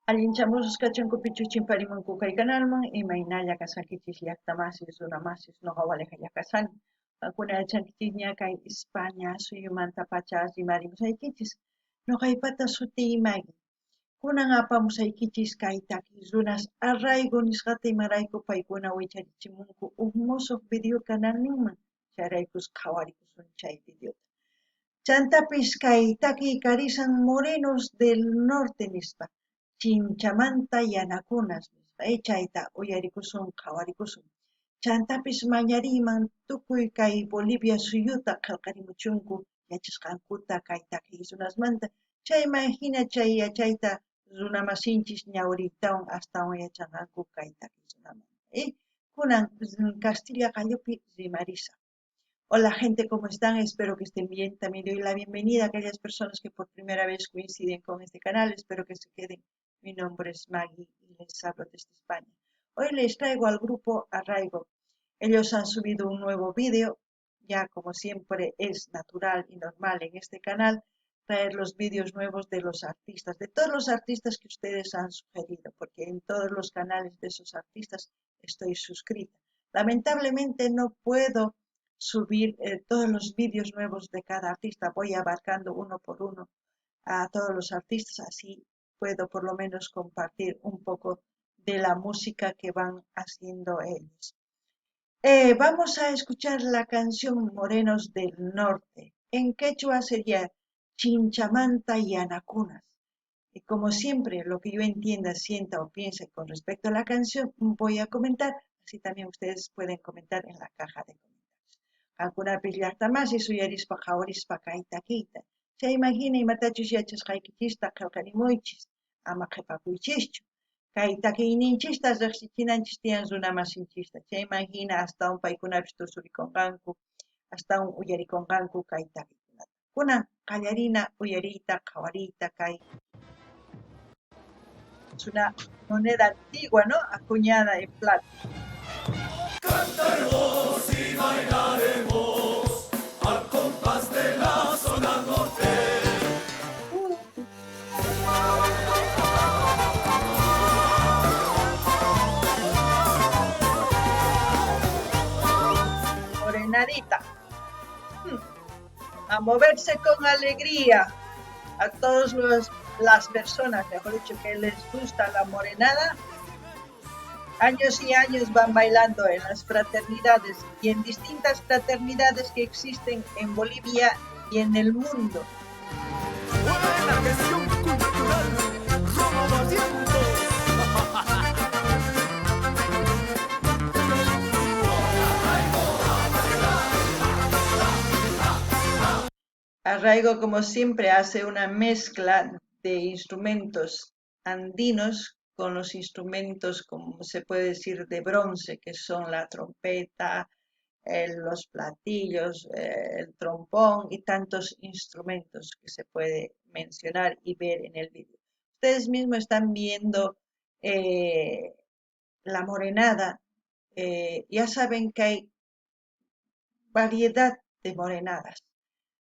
Allinchamusqa chunkupichuchinparimunku kay canalman imaynalla kasqankichis llaqtamasis runamasis noqa waliqalla kasani. Qankuna yachankichis ña kay España suyumanta pacha rimarimusaykichis. Noqaypata sutiy Maggie. Kunan apamusaykichis kay takiq runas arraigo nisqata imarayku paykuna wicharichimunku huk musuq video canal ninman. Chayraykus qhawarikusun chay videota. Chantapis kay takiy karisan Morenos del Norte nispa. Chinchamanta yanakunas nispa. Chayta uyarikusun qhawarikusun. Chantapis mañariyman tukuy kay Bolivia suyuta qillqarimuchunku yachasqankuta kay takiy runasmanta. Chayman hina chay yachayta runamasinchis ñawriytawan astawan yachanqanku kay takiy runamanta. Kunan Castilla qallupi rimarisa. Hola gente, ¿cómo están? Espero que estén bien. También doy la bienvenida a aquellas personas que por primera vez coinciden con este canal. Espero que se queden. Mi nombre es Maggie y les hablo desde España. Hoy les traigo al grupo Arraigo. Ellos han subido un nuevo vídeo. Ya como siempre es natural y normal en este canal traer los vídeos nuevos de los artistas, de todos los artistas que ustedes han sugerido, porque en todos los canales de esos artistas estoy suscrita. Lamentablemente no puedo subir todos los vídeos nuevos de cada artista, voy abarcando uno por uno a todos los artistas, así puedo por lo menos compartir un poco de la música que van haciendo ellos. Vamos a escuchar la canción Morenos del Norte. En quechua sería Chinchamanta y Anacunas. Y como siempre, lo que yo entienda, sienta o piense con respecto a la canción, voy a comentar, así también ustedes pueden comentar en la caja de comentarios. Qankunapis llaqtamasi suyarispa qhawarispa kay takiyta. Chaymahina imatachus yachasqaykichista qillqarimuychis, ama qhipakuychischu. Kay takiyninchista riqsichinanchis tiyan runamasinchista. Chaymahina astawan paykunapis tusurikunqanku, astawan uyarikunqanku kay takiykunata. Kunan qallarina uyariyta qhawariyta kay es una moneda antigua, ¿no? Acuñada en plata. Cantaremos y bailaremos al compás de la zona norte. Morenadita. A moverse con alegría. A todas las personas, mejor dicho, que les gusta la morenada, años y años van bailando en las fraternidades y en distintas fraternidades que existen en Bolivia y en el mundo. Buena gestión cultural, renovamiento. Arraigo, como siempre, hace una mezcla de instrumentos andinos con los instrumentos, como se puede decir, de bronce, que son la trompeta, los platillos, el trombón y tantos instrumentos que se puede mencionar y ver en el vídeo. Ustedes mismos están viendo eh, la morenada. Ya saben que hay variedad de morenadas.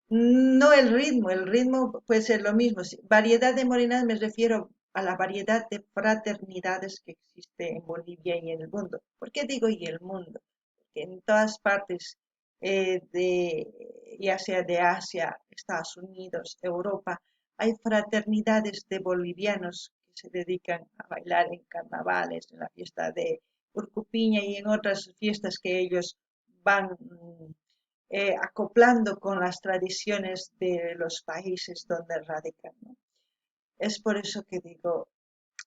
No el ritmo puede ser lo mismo. Variedad de morenadas me refiero a la variedad de fraternidades que existe en Bolivia y en el mundo. ¿Por qué digo y el mundo? Porque en todas partes, ya sea de Asia, Estados Unidos, Europa, hay fraternidades de bolivianos que se dedican a bailar en carnavales, en la fiesta de Urcupiña y en otras fiestas que ellos van acoplando con las tradiciones de los países donde radican, ¿no? Es por eso que digo,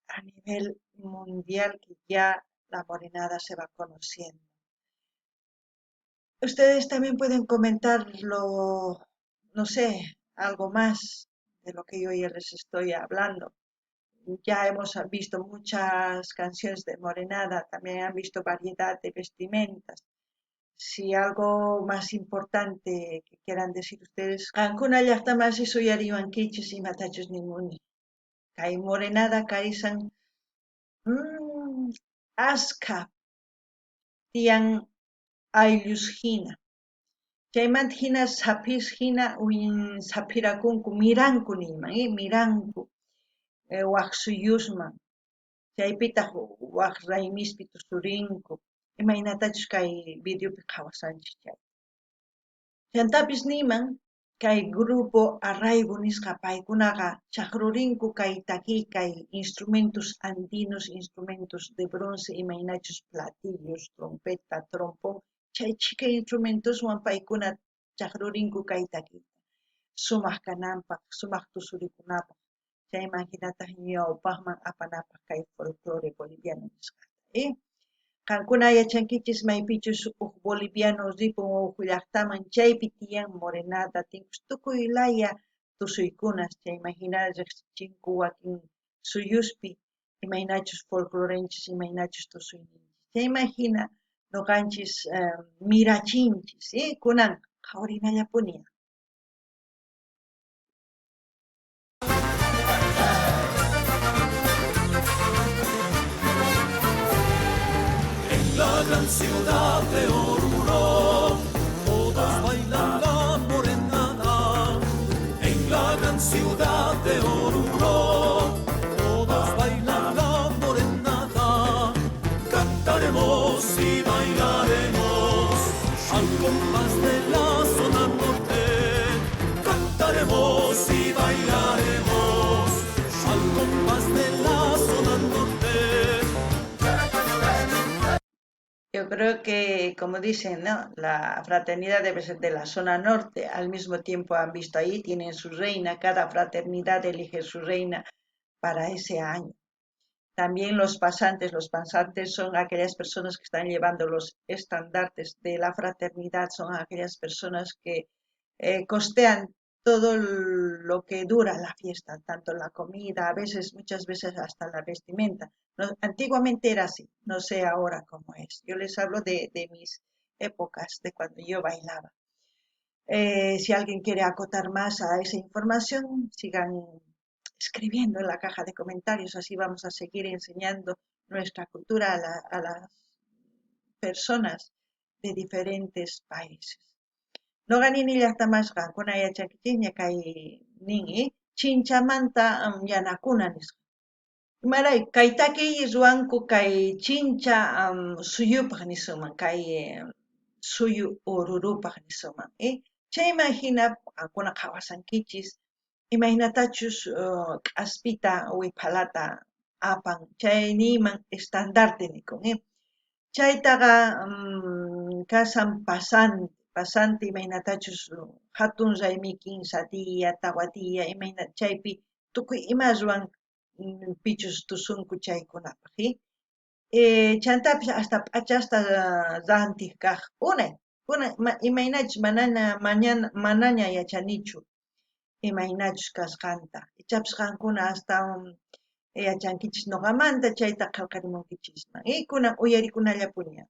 a nivel mundial que ya la morenada se va conociendo. Ustedes también pueden comentarlo, no sé, algo más de lo que yo ya les estoy hablando. Ya hemos visto muchas canciones de morenada, también han visto variedad de vestimentas. Si algo más importante que quieran decir ustedes, Cancuna llaqtamasi suyariwankichis imatachus nimuni. Kay morenada kaysan askha tiyan ayllus hina. Chaymanta hina sapis hina sapirakunku miranku niyman, miranku. waq suyusman, chaypitaq waq raymispi tusurinku, imaynatachus kay videopi qawasanchik chay. Chantapis niman, kay grupo arraigo nisqa paykunaqa chaqrurinku kay takiy kay instrumentos andinos, instrumentos de bronce imaynachus platillos, trompeta, trompón, chay chika instrumentoswan paykuna chaqrurinku kay takiy. Sumaq kananpaq, sumaq tusurikunapaq, chayman hinataq ñawpaqman apanapaq kay folclore boliviano nisqata. Qankuna yachankichis maypichus huk boliviano ripun huk llaqtaman chaypi tiyan morenata, tinkus tukuy laya tusuykunas chayman hina riqsichinku wakin suyuspi imaynachus folclorenchis imaynachus tusuyninchis. Chayman hina ñuqanchis mirachinchis, kunan qhawrinallapuni. La gran ciudad de Oruro, todos bailan la morenada. En la gran ciudad de Oruro, todos bailan la morenada. Cantaremos y bailaremos al compás de la zona norte. Cantaremos y bailaremos al compás de la zona norte. Yo creo que, como dicen, ¿no? La fraternidad debe ser de la zona norte. Al mismo tiempo han visto ahí, tienen su reina, cada fraternidad elige su reina para ese año. También los pasantes son aquellas personas que están llevando los estandartes de la fraternidad, son aquellas personas que costean todo lo que dura la fiesta, tanto la comida, muchas veces hasta la vestimenta. Antiguamente era así, no sé ahora cómo es. Yo les hablo de mis épocas, de cuando yo bailaba. Si alguien quiere acotar más a esa información, sigan escribiendo en la caja de comentarios, así vamos a seguir enseñando nuestra cultura a las personas de diferentes países. Noqanini llaqtamasqa kunan yachakichikña kay nin chinchamanta yanakuna nisqa. Imaray kay takiy ruwanku kay chincha suyupaq nisuman, kay suyu ururupaq nisuman. Chayman hina qankuna qawasankichis imaynatachus k'aspita wiphalata apan chay niyman estandarte nikun. Chaytaqa kasan pasante imaynatachus hatun raymi kinsa dia, tawa dia, chaypi tukuy ima ruwan pichus tusunku chaykunapaq. Chantapis hasta p'achasta rantiq kaq unay imaynachus manaña yachanichu imaynachus kasqanta. Ichapis qankuna hasta yachankichis nuqamanta chayta qillqarimunkichisman. Kunan uyarikunallapuña.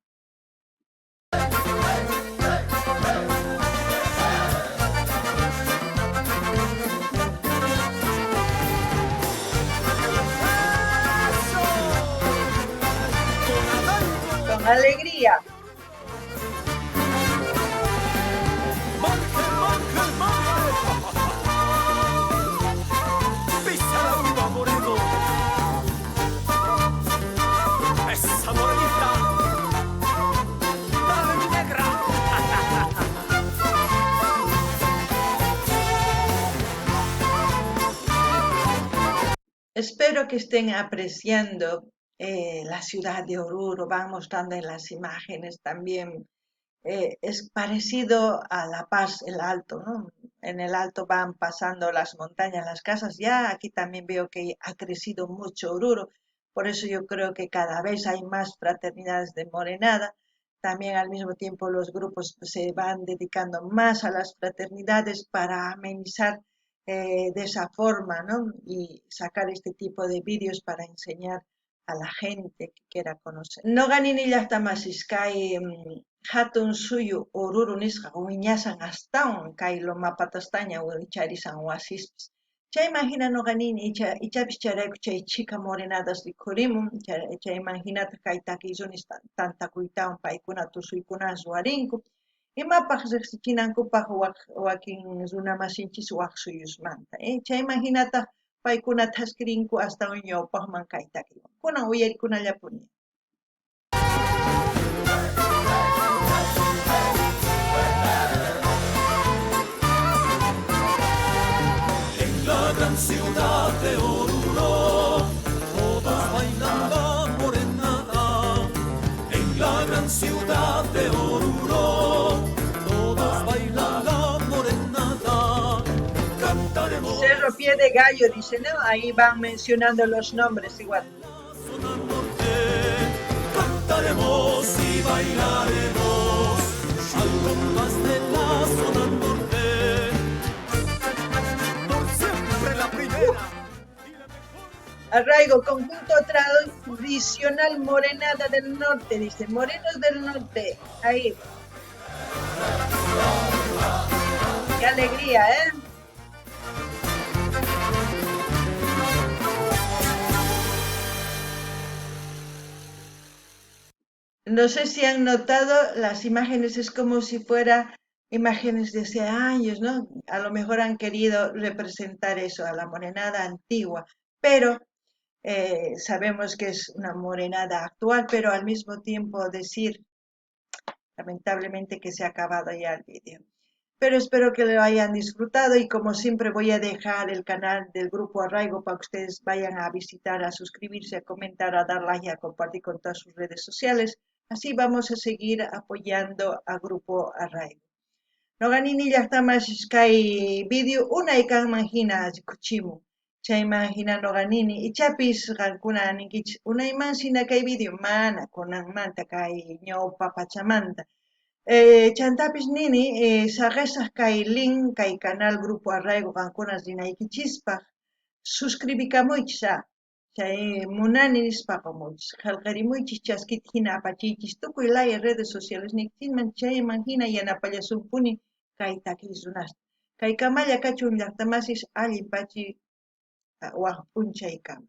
Con alegría. Pisa la uva, moreno. Esa morenita. Dale, mi negra. Espero que estén apreciando la ciudad de Oruro, van mostrando en las imágenes también. Es parecido a La Paz, el Alto, ¿no? En el Alto van pasando las montañas, las casas. Ya aquí también veo que ha crecido mucho Oruro, por eso yo creo que cada vez hay más fraternidades de morenada. También al mismo tiempo los grupos se van dedicando más a las fraternidades para amenizar de esa forma, ¿no? Y sacar este tipo de vídeos para enseñar a la gente que quiera conocer. No ganini llaqtamasis kay hatun suyu Oruro nisqa wiñasan astawan kay Lomapatastaña wicharisan wasispis. Chayman hina nuqanini ichapis charayku chay chika morenadas rikhurimun, chayman hinata kay takiy tantakuytawan paykuna tusuykunawan ruwarinku. Imapaq riqsichinankupaq wakin runa masinchis waq suyusmanta. Chayman hinata paykuna taskirinku hasta ñawpaqman kay takiwan. Kunan uyarikunallapuni. En la gran ciudad de Oruro, todos bailan la morenada. En la gran ciudad de Oruro, todos bailan la morenada. Cantaremos Cerro Pie de Gallo, dice, ¿no? Ahí van mencionando los nombres igual. zona norte, cantaremos y bailaremos al compás de la zona norte. Por siempre la primera. Arraigo, conjunto tradicional Morenada del Norte, dice, Morenos del Norte, ahí. Qué alegría, ¿eh? No sé si han notado, las imágenes es como si fuera imágenes de hace años, ¿no? A lo mejor han querido representar eso, a la morenada antigua, pero sabemos que es una morenada actual, pero al mismo tiempo decir, lamentablemente, que se ha acabado ya el vídeo. Pero espero que lo hayan disfrutado y como siempre voy a dejar el canal del Grupo Arraigo para que ustedes vayan a visitar, a suscribirse, a comentar, a dar like y a compartir con todas sus redes sociales. Así vamos a seguir apoyando a Grupo Arraigo. Noganini llaqtamas kay video unaykanman hina kuchimun. Chayman hina noganini ichapis qankuna ninkich unayman sina kay video mana kunanmanta kay ñawpa pachamanta. Chantapis nini saqesaq kay link kay canal Grupo Arraigo qankuna rinaykichispaq suscribikamunchis chay munani nispaqamunchis qallqarimuychis chaskita hina apachiychis tukuy laya redes sociales nikchinman chayman hina yanapallasunkuni kay takisrunasta kay kamalla kachun llaqtamasis allipachi waq p'unchaykama